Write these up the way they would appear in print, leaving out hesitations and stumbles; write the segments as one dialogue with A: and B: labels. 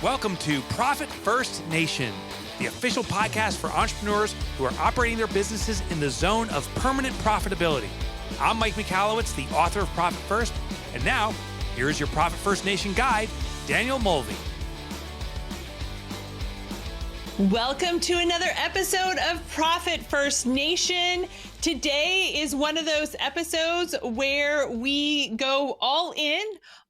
A: Welcome to Profit First Nation, the official podcast for entrepreneurs who are operating their businesses in the zone of permanent profitability. I'm Mike Michalowicz, the author of Profit First, and now here's your Profit First Nation guide, Daniel Mulvey.
B: Welcome to another episode of Profit First Nation. Today is one of those episodes where we go all in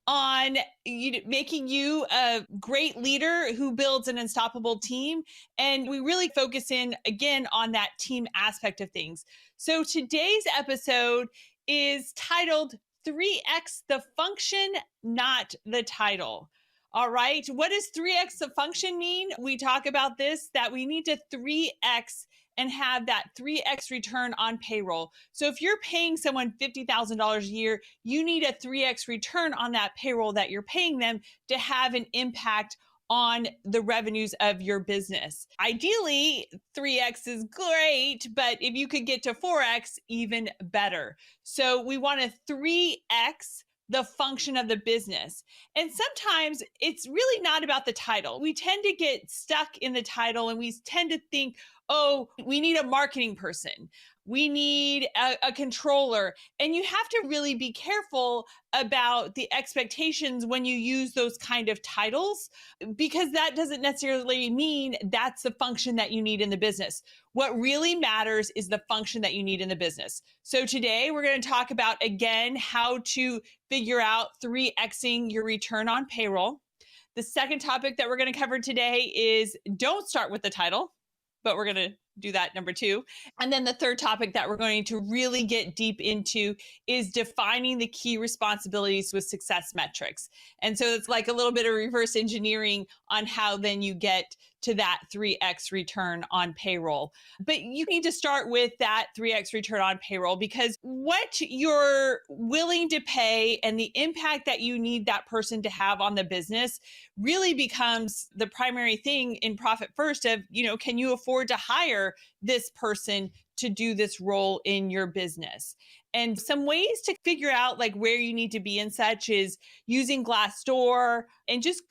B: on making you a great leader who builds an unstoppable team. And we really focus in again on that team aspect of things. So today's episode is titled 3X the function, not the title. All right. What does 3X the function mean? We talk about this, that we need to 3X and have that 3X return on payroll. So if you're paying someone $50,000 a year, you need a 3X return on that payroll that you're paying them to have an impact on the revenues of your business. Ideally, 3X is great, but if you could get to 4X, even better. So we want to 3X the function of the business. And sometimes it's really not about the title. We tend to get stuck in the title and we tend to think, oh, we need a marketing person. We need a controller. And you have to really be careful about the expectations when you use those kind of titles, because that doesn't necessarily mean that's the function that you need in the business. What really matters is the function that you need in the business. So today we're going to talk about, again, how to figure out 3Xing your return on payroll. The second topic that we're going to cover today is don't start with the title, but we're going to do that number 2. And then the third topic that we're going to really get deep into is defining the key responsibilities with success metrics. And so it's like a little bit of reverse engineering on how then you get to that 3X return on payroll. But you need to start with that 3X return on payroll, because what you're willing to pay and the impact that you need that person to have on the business really becomes the primary thing in Profit First of, can you afford to hire this person to do this role in your business? And some ways to figure out like where you need to be and such is using Glassdoor and just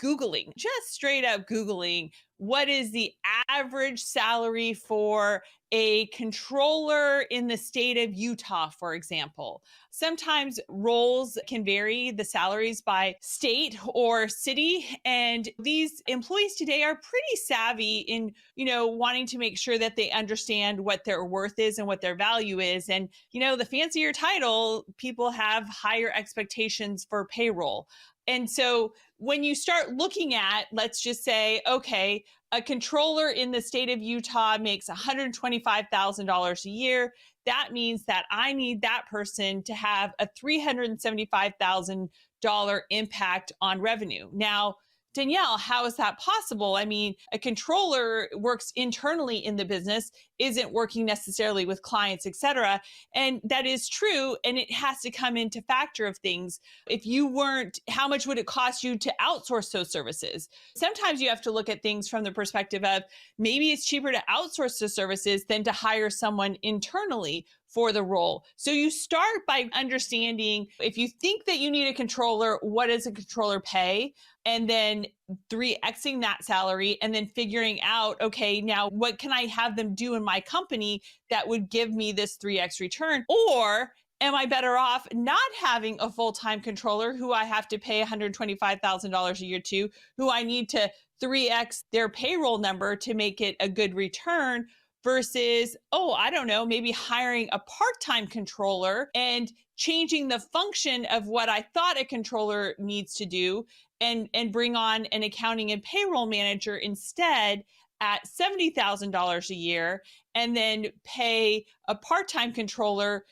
B: straight up Googling, what is the average salary for a controller in the state of Utah, for example. Sometimes roles can vary the salaries by state or city. And these employees today are pretty savvy in, wanting to make sure that they understand what their worth is and what their value is. And, the fancier title, people have higher expectations for payroll. And so when you start looking at, let's just say, okay, a controller in the state of Utah makes $125,000 a year. That means that I need that person to have a $375,000 impact on revenue. Now, Danielle, how is that possible? I mean, a controller works internally in the business, isn't working necessarily with clients, et cetera. And that is true. And it has to come into factor of things. If you weren't, how much would it cost you to outsource those services? Sometimes you have to look at things from the perspective of maybe it's cheaper to outsource the services than to hire someone internally for the role. So you start by understanding, if you think that you need a controller, what does a controller pay? And then 3Xing that salary and then figuring out, okay, now what can I have them do in my company that would give me this 3X return? Or am I better off not having a full-time controller who I have to pay $125,000 a year to, who I need to 3X their payroll number to make it a good return, versus, maybe hiring a part-time controller and changing the function of what I thought a controller needs to do and bring on an accounting and payroll manager instead at $70,000 a year, and then pay a part-time controller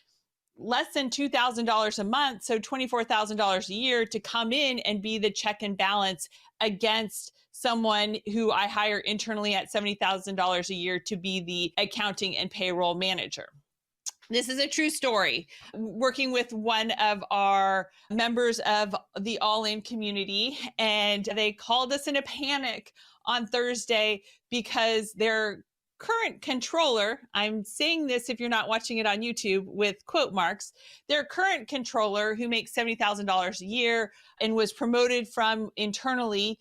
B: less than $2,000 a month, so $24,000 a year, to come in and be the check and balance against someone who I hire internally at $70,000 a year to be the accounting and payroll manager. This is a true story. Working with one of our members of the All In community, and they called us in a panic on Thursday because their current controller, I'm saying this if you're not watching it on YouTube with quote marks, their current controller who makes $70,000 a year and was promoted from internally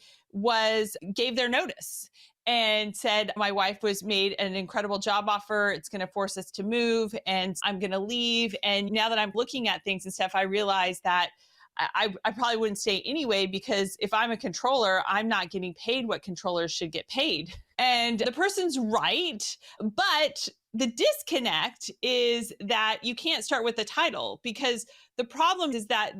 B: gave their notice and said, my wife was made an incredible job offer. It's going to force us to move and I'm going to leave. And now that I'm looking at things and stuff, I realize that I probably wouldn't stay anyway, because if I'm a controller, I'm not getting paid what controllers should get paid. And the person's right, but the disconnect is that you can't start with the title, because the problem is that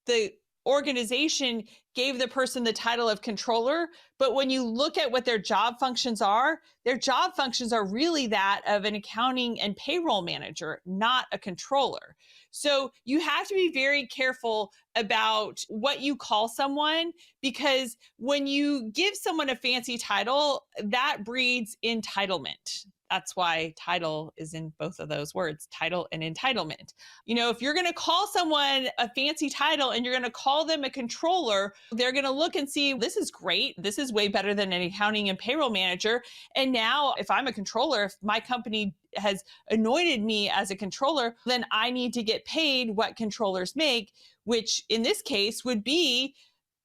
B: the organization gave the person the title of controller, but when you look at what their job functions are really that of an accounting and payroll manager, not a controller. So you have to be very careful about what you call someone, because when you give someone a fancy title, that breeds entitlement. That's why title is in both of those words, title and entitlement. If you're going to call someone a fancy title and you're going to call them a controller, they're going to look and see, this is great. This is way better than an accounting and payroll manager. And now if I'm a controller, if my company has anointed me as a controller, then I need to get paid what controllers make, which in this case would be,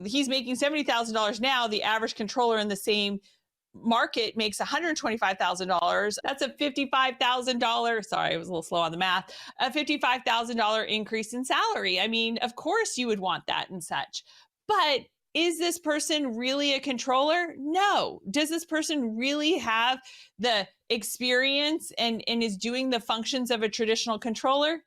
B: he's making $70,000 now. The average controller in the same market makes $125,000. That's a $55,000. Sorry, I was a little slow on the math. A $55,000 increase in salary. I mean, of course you would want that and such. But is this person really a controller? No. Does this person really have the experience and is doing the functions of a traditional controller?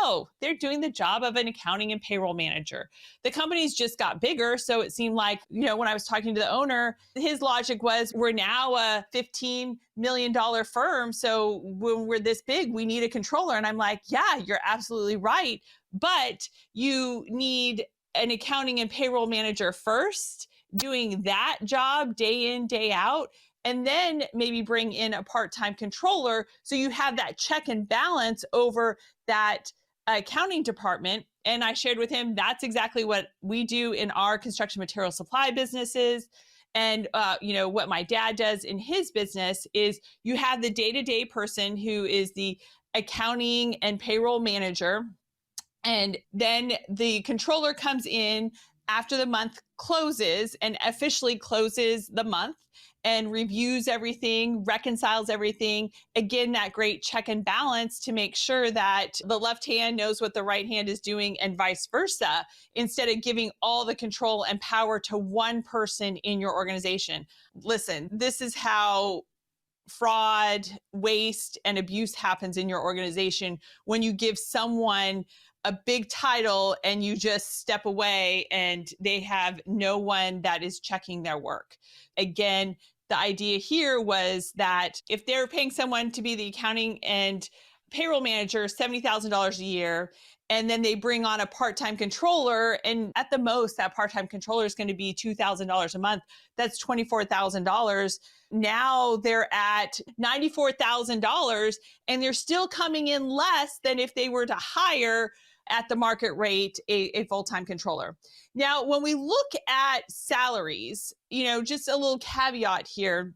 B: No, they're doing the job of an accounting and payroll manager. The company's just got bigger. So it seemed like, when I was talking to the owner, his logic was, we're now a $15 million firm. So when we're this big, we need a controller. And I'm like, yeah, you're absolutely right. But you need an accounting and payroll manager first, doing that job day in, day out, and then maybe bring in a part-time controller. So you have that check and balance over that accounting department. And I shared with him, that's exactly what we do in our construction material supply businesses. And, what my dad does in his business is you have the day-to-day person who is the accounting and payroll manager. And then the controller comes in after the month closes and officially closes the month and reviews everything, reconciles everything. Again, that great check and balance to make sure that the left hand knows what the right hand is doing and vice versa, instead of giving all the control and power to one person in your organization. Listen, this is how fraud, waste, and abuse happens in your organization when you give someone a big title and you just step away and they have no one that is checking their work. Again, the idea here was that if they're paying someone to be the accounting and payroll manager $70,000 a year, and then they bring on a part-time controller, and at the most, that part-time controller is going to be $2,000 a month. That's $24,000. Now they're at $94,000, and they're still coming in less than if they were to hire at the market rate a full-time controller. Now, when we look at salaries, just a little caveat here,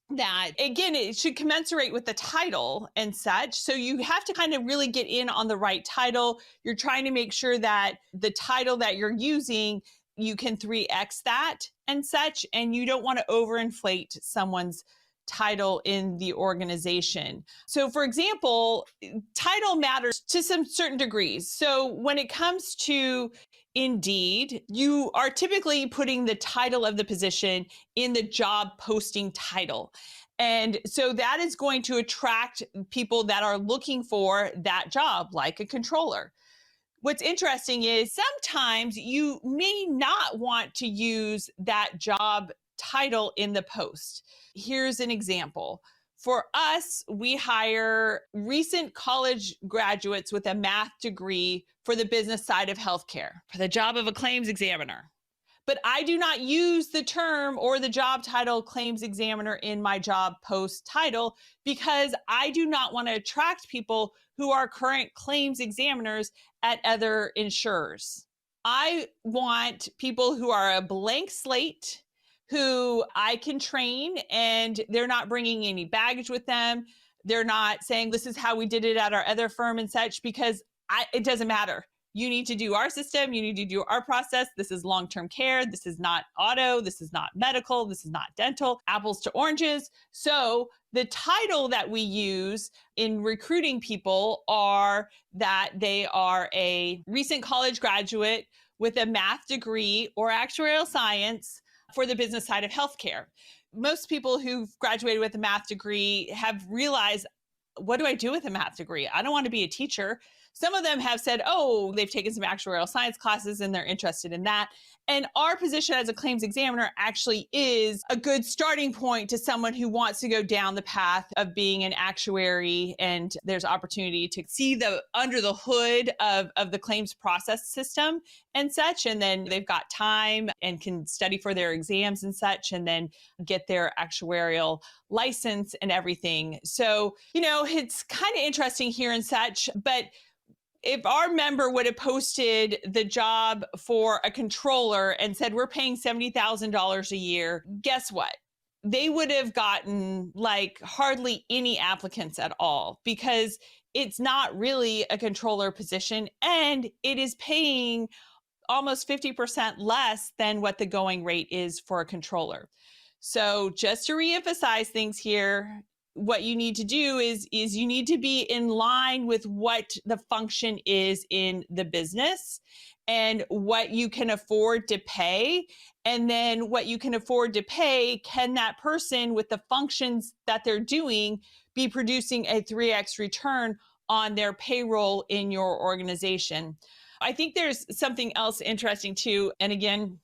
B: that again, it should commensurate with the title and such. So you have to kind of really get in on the right title. You're trying to make sure that the title that you're using, you can 3x that and such, and you don't want to overinflate someone's title in the organization. So for example, title matters to some certain degrees. So when it comes to Indeed, you are typically putting the title of the position in the job posting title. And so that is going to attract people that are looking for that job, like a controller. What's interesting is sometimes you may not want to use that job title in the post. Here's an example. For us, we hire recent college graduates with a math degree for the business side of healthcare, for the job of a claims examiner. But I do not use the term or the job title claims examiner in my job post title, because I do not want to attract people who are current claims examiners at other insurers. I want people who are a blank slate, who I can train, and they're not bringing any baggage with them. They're not saying this is how we did it at our other firm and such, because it doesn't matter. You need to do our system. You need to do our process. This is long-term care. This is not auto. This is not medical. This is not dental. Apples to oranges. So the title that we use in recruiting people are that they are a recent college graduate with a math degree or actuarial science for the business side of healthcare. Most people who've graduated with a math degree have realized, what do I do with a math degree? I don't want to be a teacher. Some of them have said, oh, they've taken some actuarial science classes and they're interested in that. And our position as a claims examiner actually is a good starting point to someone who wants to go down the path of being an actuary. And there's opportunity to see the under the hood of the claims process system and such. And then they've got time and can study for their exams and such, and then get their actuarial license and everything. So, it's kind of interesting here and such, but if our member would have posted the job for a controller and said, we're paying $70,000 a year, guess what? They would have gotten hardly any applicants at all, because it's not really a controller position and it is paying almost 50% less than what the going rate is for a controller. So just to reemphasize things here, what you need to do is you need to be in line with what the function is in the business and what you can afford to pay. And then what you can afford to pay, can that person with the functions that they're doing be producing a 3x return on their payroll in your organization? I think there's something else interesting too. And again,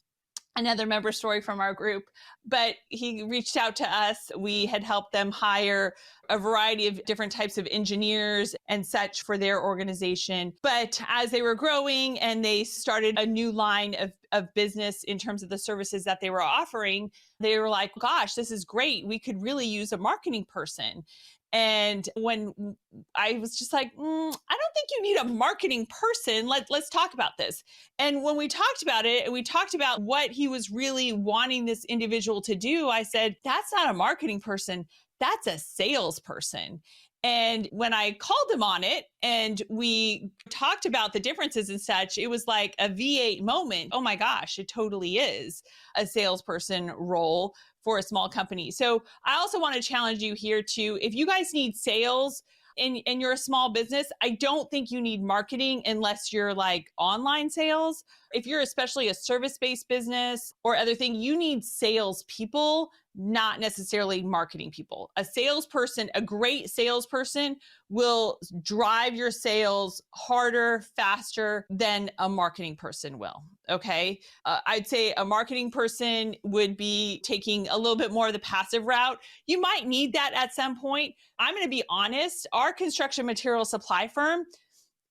B: another member story from our group, but he reached out to us. We had helped them hire a variety of different types of engineers and such for their organization. But as they were growing and they started a new line of business in terms of the services that they were offering, they were like, gosh, this is great. We could really use a marketing person. And when I was just like, I don't think you need a marketing person. Let's talk about this. And when we talked about it, and we talked about what he was really wanting this individual to do, I said, that's not a marketing person. That's a salesperson. And when I called him on it and we talked about the differences and such, it was like a V8 moment. Oh my gosh, it totally is a salesperson role for a small company. So I also want to challenge you here too. If you guys need sales and you're a small business, I don't think you need marketing unless you're like online sales. If you're especially a service-based business or other thing, you need sales people, not necessarily marketing people. A salesperson, a great salesperson will drive your sales harder, faster than a marketing person will. Okay. I'd say a marketing person would be taking a little bit more of the passive route. You might need that at some point. I'm going to be honest. Our construction material supply firm,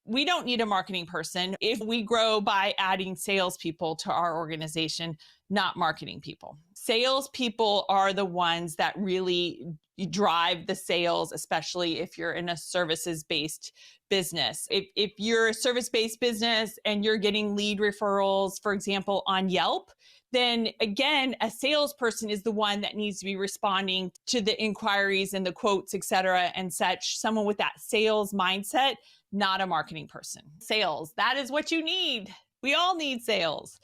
B: we don't need a marketing person if we grow by adding salespeople to our organization, not marketing people. Salespeople are the ones that really drive the sales, especially if you're in a services-based business. If you're a service-based business and you're getting lead referrals, for example, on Yelp, then again, a salesperson is the one that needs to be responding to the inquiries and the quotes, et cetera, and such. Someone with that sales mindset, not a marketing person. Sales, that is what you need. We all need sales.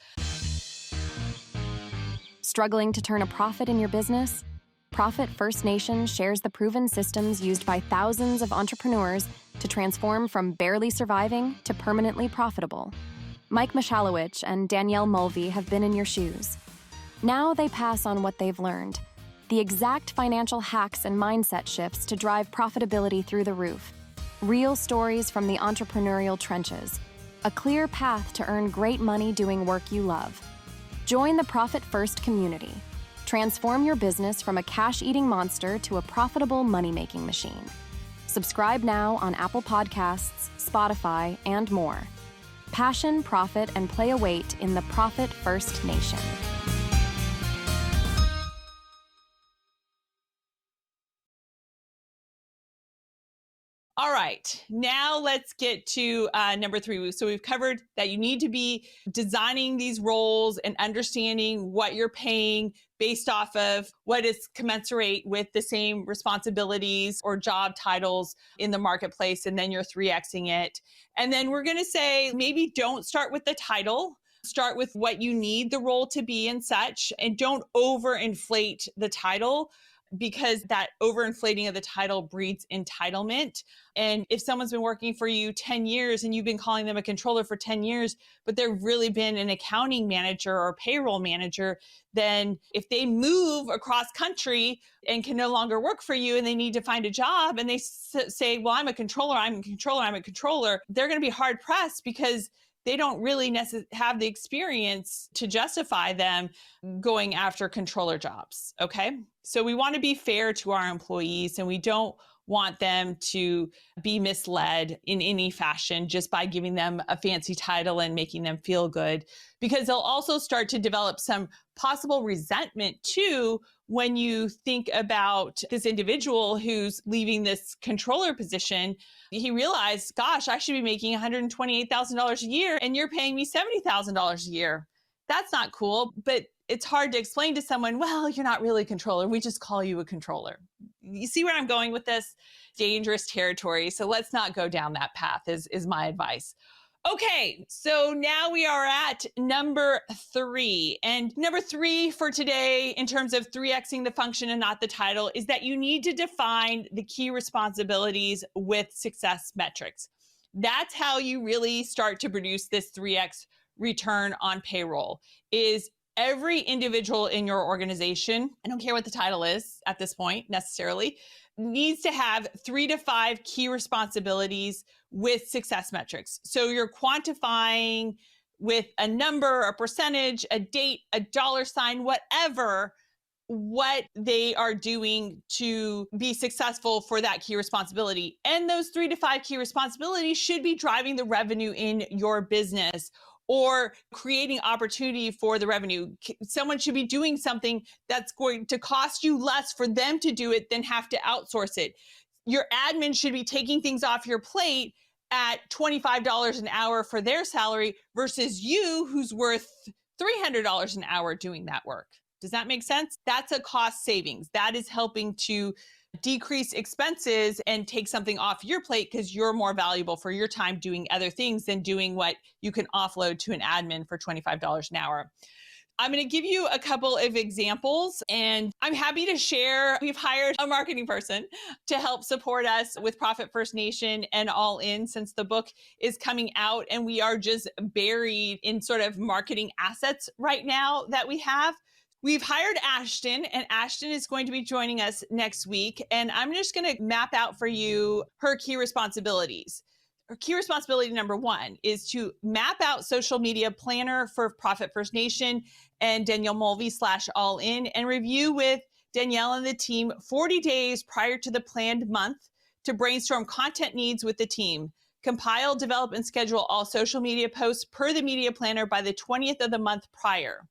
C: Struggling to turn a profit in your business? Profit First Nation shares the proven systems used by thousands of entrepreneurs to transform from barely surviving to permanently profitable. Mike Michalowicz and Danielle Mulvey have been in your shoes. Now they pass on what they've learned, the exact financial hacks and mindset shifts to drive profitability through the roof. Real stories from the entrepreneurial trenches. A clear path to earn great money doing work you love. Join the Profit First community. Transform your business from a cash-eating monster to a profitable money-making machine. Subscribe now on Apple Podcasts, Spotify, and more. Passion, profit, and play a weight in the Profit First Nation.
B: All right, now let's get to number 3. So we've covered that you need to be designing these roles and understanding what you're paying based off of what is commensurate with the same responsibilities or job titles in the marketplace. And then you're 3Xing it. And then we're going to say maybe don't start with the title. Start with what you need the role to be and such, and don't overinflate the title, because that overinflating of the title breeds entitlement. And if someone's been working for you 10 years and you've been calling them a controller for 10 years, but they've really been an accounting manager or payroll manager, then if they move across country and can no longer work for you and they need to find a job and they say, well, I'm a controller, they're going to be hard pressed because they don't really have the experience to justify them going after controller jobs. Okay. So we want to be fair to our employees, and we don't want them to be misled in any fashion just by giving them a fancy title and making them feel good, because they'll also start to develop some possible resentment too when you think about this individual who's leaving this controller position. He realized, gosh, I should be making $128,000 a year and you're paying me $70,000 a year. That's not cool. But it's hard to explain to someone, well, you're not really a controller. We just call you a controller. You see where I'm going with this? Dangerous territory. So let's not go down that path is my advice. Okay, so now we are at number 3. And number 3 for today, in terms of 3Xing the function and not the title, is that you need to define the key responsibilities with success metrics. That's how you really start to produce this 3X return on payroll. Is every individual in your organization, I don't care what the title is at this point necessarily, needs to have 3 to 5 key responsibilities with success metrics. So you're quantifying with a number, a percentage, a date, a dollar sign, whatever, what they are doing to be successful for that key responsibility. And those 3 to 5 key responsibilities should be driving the revenue in your business or creating opportunity for the revenue. Someone should be doing something that's going to cost you less for them to do it than have to outsource it. Your admin should be taking things off your plate at $25 an hour for their salary versus you, who's worth $300 an hour doing that work. Does that make sense? That's a cost savings. That is helping to decrease expenses and take something off your plate because you're more valuable for your time doing other things than doing what you can offload to an admin for $25 an hour. I'm going to give you a couple of examples, and I'm happy to share. We've hired a marketing person to help support us with Profit First Nation and All In, since the book is coming out, and we are just buried in sort of marketing assets right now that we have. We've hired Ashton, and Ashton is going to be joining us next week. And I'm just going to map out for you her key responsibilities. Her key responsibility number 1 is to map out social media planner for Profit First Nation and Danielle Mulvey /All In, and review with Danielle and the team 40 days prior to the planned month to brainstorm content needs with the team. Compile, develop, and schedule all social media posts per the media planner by the 20th of the month prior.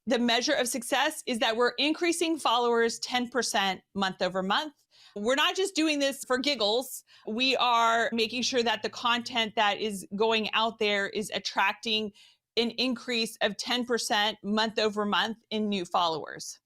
B: The measure of success is that we're increasing followers 10% month over month. We're not just doing this for giggles. We are making sure that the content that is going out there is attracting an increase of 10% month over month in new followers.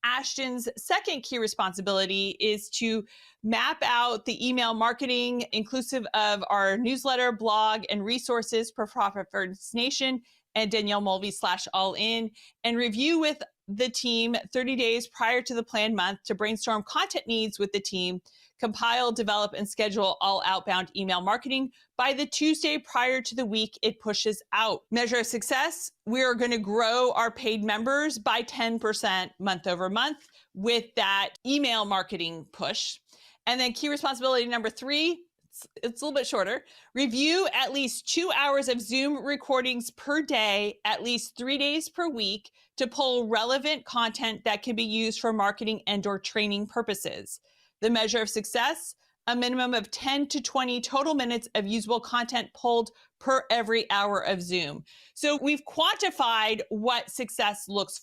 B: Ashton's second key responsibility is to map out the email marketing inclusive of our newsletter, blog, and resources for Profit First Nation and Danielle Mulvey /All In, and review with the team 30 days prior to the planned month to brainstorm content needs with the team, compile, develop, and schedule all outbound email marketing by the Tuesday prior to the week it pushes out. Measure of success, we are going to grow our paid members by 10% month over month with that email marketing push. And then key responsibility number 3, it's a little bit shorter. Review at least 2 hours of Zoom recordings per day, at least 3 days per week, to pull relevant content that can be used for marketing and/or training purposes. The measure of success, a minimum of 10 to 20 total minutes of usable content pulled per every hour of Zoom. So we've quantified what success looks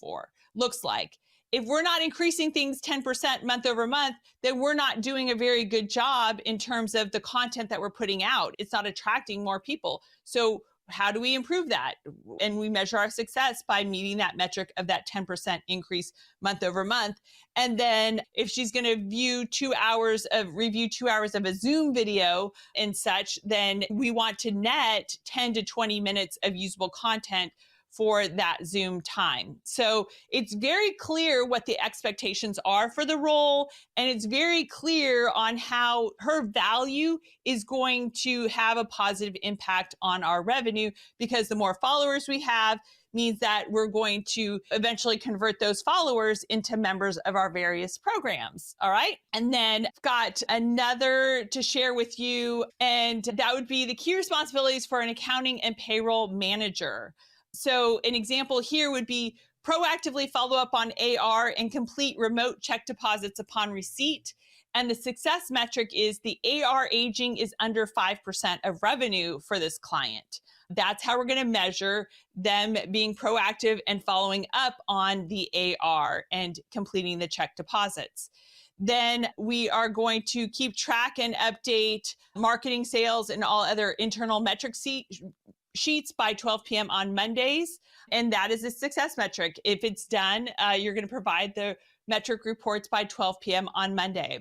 B: like. if we're not increasing things 10% month over month, then we're not doing a very good job in terms of the content that we're putting out. It's not attracting more people. So how do we improve that? And we measure our success by meeting that metric of that 10% increase month over month. And then if she's going to review 2 hours of a Zoom video and such, then we want to net 10 to 20 minutes of usable content for that Zoom time. So it's very clear what the expectations are for the role, and it's very clear on how her value is going to have a positive impact on our revenue, because the more followers we have means that we're going to eventually convert those followers into members of our various programs. All right. And then I've got another to share with you, and that would be the key responsibilities for an accounting and payroll manager. So an example here would be proactively follow up on AR and complete remote check deposits upon receipt. And the success metric is the AR aging is under 5% of revenue for this client. That's how we're going to measure them being proactive and following up on the AR and completing the check deposits. Then we are going to keep track and update marketing, sales, and all other internal metric sheets by 12 p.m. on Mondays. And that is a success metric. If it's done, you're going to provide the metric reports by 12 p.m. on Monday.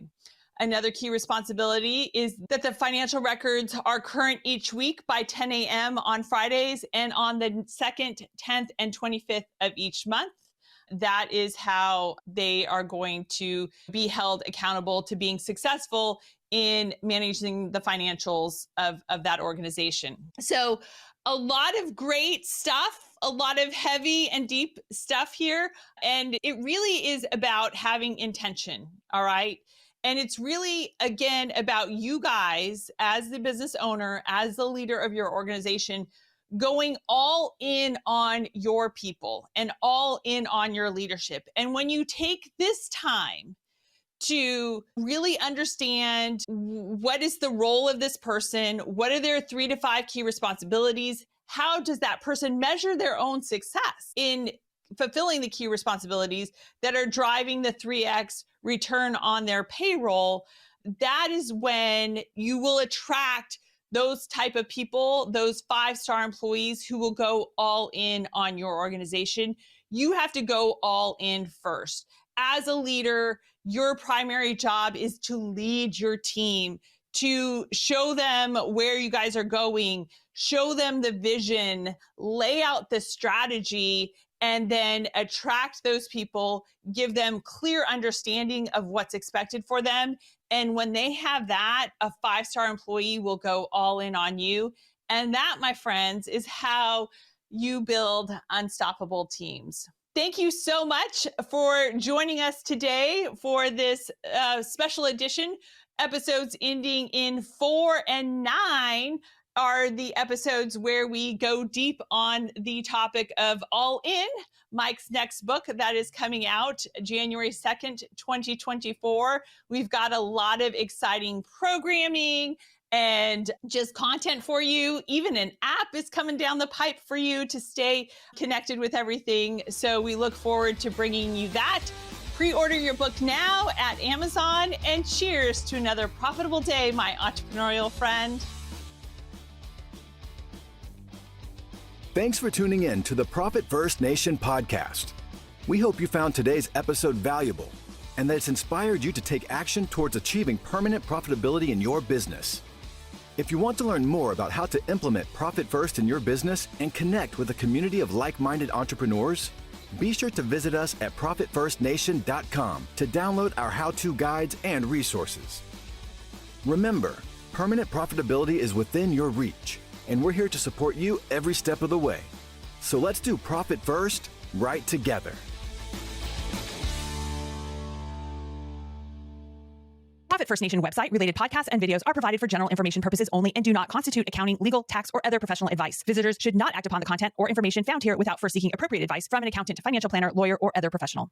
B: Another key responsibility is that the financial records are current each week by 10 a.m. on Fridays and on the 2nd, 10th, and 25th of each month. That is how they are going to be held accountable to being successful in managing the financials of that organization. So a lot of great stuff, a lot of heavy and deep stuff here. And it really is about having intention. All right. And it's really, again, about you guys as the business owner, as the leader of your organization, going all in on your people and all in on your leadership. And when you take this time to really understand what is the role of this person, what are their 3 to 5 key responsibilities, how does that person measure their own success in fulfilling the key responsibilities that are driving the 3x return on their payroll, that is when you will attract those type of people, those 5-star employees who will go all in on your organization. You have to go all in first. As a leader, your primary job is to lead your team, to show them where you guys are going, show them the vision, lay out the strategy, and then attract those people, give them clear understanding of what's expected for them. And when they have that, a 5-star employee will go all in on you. And that, my friends, is how you build unstoppable teams. Thank you so much for joining us today for this special edition. Episodes ending in 4 and 9 are the episodes where we go deep on the topic of All In, Mike's next book that is coming out January 2nd, 2024. We've got a lot of exciting programming and just content for you. Even an app is coming down the pipe for you to stay connected with everything. So we look forward to bringing you that. Pre-order your book now at Amazon, and cheers to another profitable day, my entrepreneurial friend.
D: Thanks for tuning in to the Profit First Nation podcast. We hope you found today's episode valuable and that it's inspired you to take action towards achieving permanent profitability in your business. If you want to learn more about how to implement Profit First in your business and connect with a community of like-minded entrepreneurs, be sure to visit us at ProfitFirstNation.com to download our how-to guides and resources. Remember, permanent profitability is within your reach, and we're here to support you every step of the way. So let's do Profit First right together.
E: Profit First Nation website, related podcasts, and videos are provided for general information purposes only and do not constitute accounting, legal, tax, or other professional advice. Visitors should not act upon the content or information found here without first seeking appropriate advice from an accountant, financial planner, lawyer, or other professional.